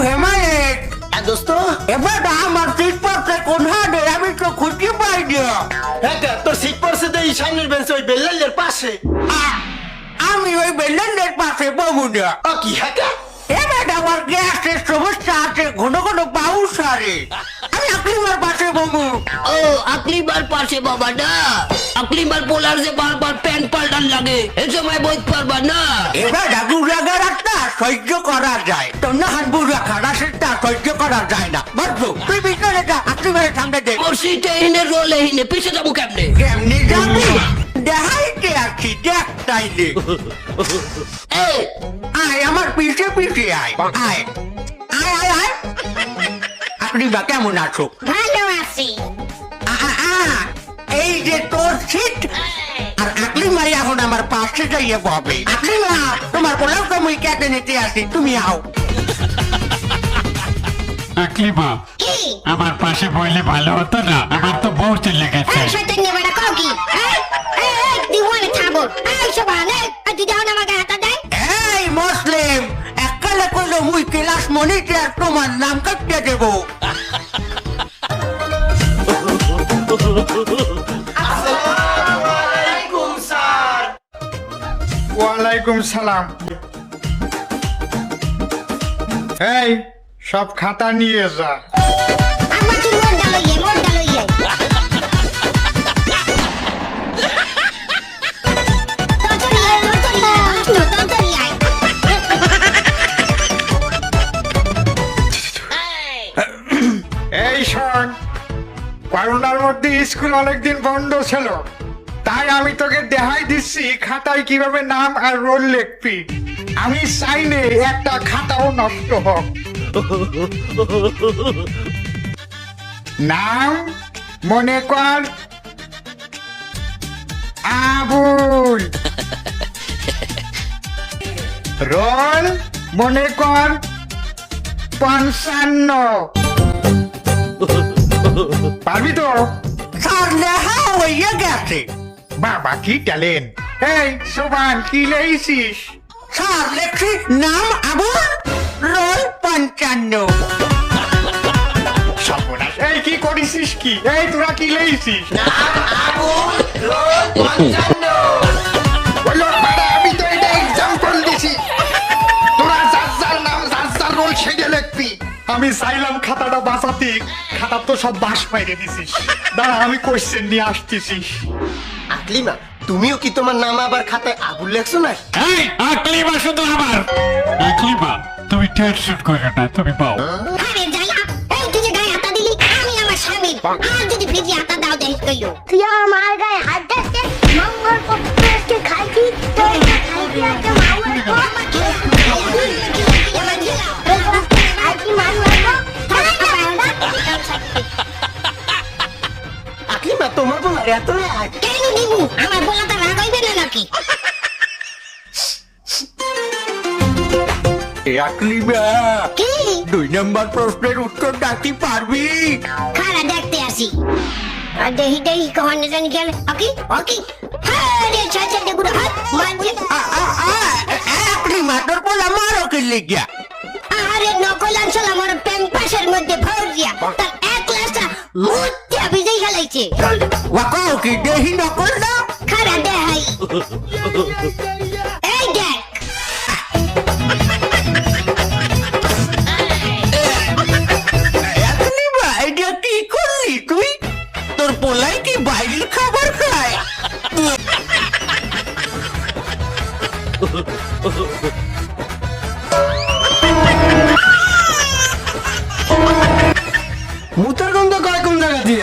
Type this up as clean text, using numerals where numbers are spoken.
হেমায়েত দোস্ত এবার আমার সিট পড়ছে কোনখানে আমি তো খুঁজে পাই না। হ্যাঁ তোর সিট পড়ছে তো এই সামনের বেঞ্চে ওই বেল্লালের পাশে। আমি ওই বেলনের পাশে বমু না। কি হ্যাঁ এবার আমার গ্যাসের সমস্যা আছে, ঘন ঘন পাউ সারে। আমি আকলিমার পাশে বমু। ও আকলিমার পাশে বাবা না, আকলিমার পোলার যে বারবার প্যান্ট পাল্টান লাগে এ সময় বইতে পারবা না। এবার দাদু রাগার একটা সহ্য করা যায়, তো না হাত বুড়া খাড়া সেটা সহ্য করা যায় না। বুঝছো তুই ভিতরে যা, আকলিমারের সামনে দে। ওর সিটে হিনে রোলে হিনে পিছে যাবো কেমনে? কেমনি যাবি? দেখাইতে আছি, দেখ তাইলে। আয় আমার পিছে পিছে আয় আয় আয় আয় আয়। আকলিমা কেমন আছো? ভালো আছি। এই যে তোর সিট, আর আকলিমাই এখন আমার পাশে যাইয়ে ববে। আকলিমা তোমার পোলাও তো মুই কেটে নিতে আসি, তুমি আও। আকলিমা আমার পাশে বইলে ভালো হতো না, আমার তো বউ চলে গেছে। শয়তান নে বড় কও কি? এই দিওয়ানে থামো। এই শোভান, এই তুই যাও না আমাকে হাতা দেয়। এই মুসলিম, এককালে করলে মুই ক্লাস মনিতে আর তোমার নাম কাটিয়ে দেবো। ওয়ালাইকুম সালাম। এই সব খাতা নিয়ে যা। আমার তুই মোড় ডালইয়ে, মোড় ডালইয়ে। এই শোন, করোনার মধ্যে স্কুল অনেকদিন বন্ধ ছিল, তাই আমি তোকে দেখাই দিচ্ছি খাতায় কিভাবে নাম আর রোল লিখবি। আমি চাইলে একটা খাতাও নষ্ট হোক। নাম মনে কর আবুল, রোল মনে কর 55। পারবি তো? স্যার লেখা হইয়া গেছে। বাবা কি ট্যালেন্ট! এই সোবান কি লেখিস? স্যার লেখছি নাম আবুল, রোল 55। সর্বনাশ! এই কি করিস কি? এই তোরা কি লেখিস? বললো বাড়া, আমি তো এটা এক্সাম্পল দিছি। তোরা যার যার নাম যার যার রোল সেটা লিখবি। আমি চাইলাম খাতাটা বাঁচাতে, খাতা তো সব বাস মাইরে দিছিস। দাঁড়া আমি কোশ্চেন নিয়ে আসতেছি। আকলিমা তুমিও কি তোমার নাম আবার খাতায় আবুল লেখছো না? এই আকলিমা শুধু আমার। আকলিমা তুমি টেনশন করো না, তুমি পাও। আরে যাই, এই তুই যে গায়ে হাতা দিলি, আমি আমার স্বামী। আর যদি ফিজি হাতা দাও দেখিস কইও। তুই আমার গায়ে হাত দিতে মঙ্গল পক্ষে খাইছি, তো এটা খাইছি একটা মাউয়ের পর। আকলিমা তোমার বলার এত রাগ? কেন দিব? আমার বলাটা রাগ হইবে না নাকি? আকলিমা কি? 2 নম্বর প্রশ্নের উত্তর ডাকি পারবি? খারা দেখতে আসি। আর দেহি দেহি কখনো জানি গেল। ওকে ওকে। হ্যাঁ রে চাচা দে গুড়া হাত মানছে। আকলিমা তোর পোলা মারো কি লিগিয়া? আরে নকল আনছিল আমার প্যাম্পাসের মধ্যে ভরিয়া। তার এক গ্লাসটা মুত্যা ভিজেই গেলাইছে। ওয়াকাও কি দেহি নকল না? খারা দেখাই। এই দেখ। আকলিমা এটা কি করলি তুই? তোর পোলাই কি বাইরের খাবার খায়? মুতার গন্ধ কয় কোন জায়গা দিয়ে?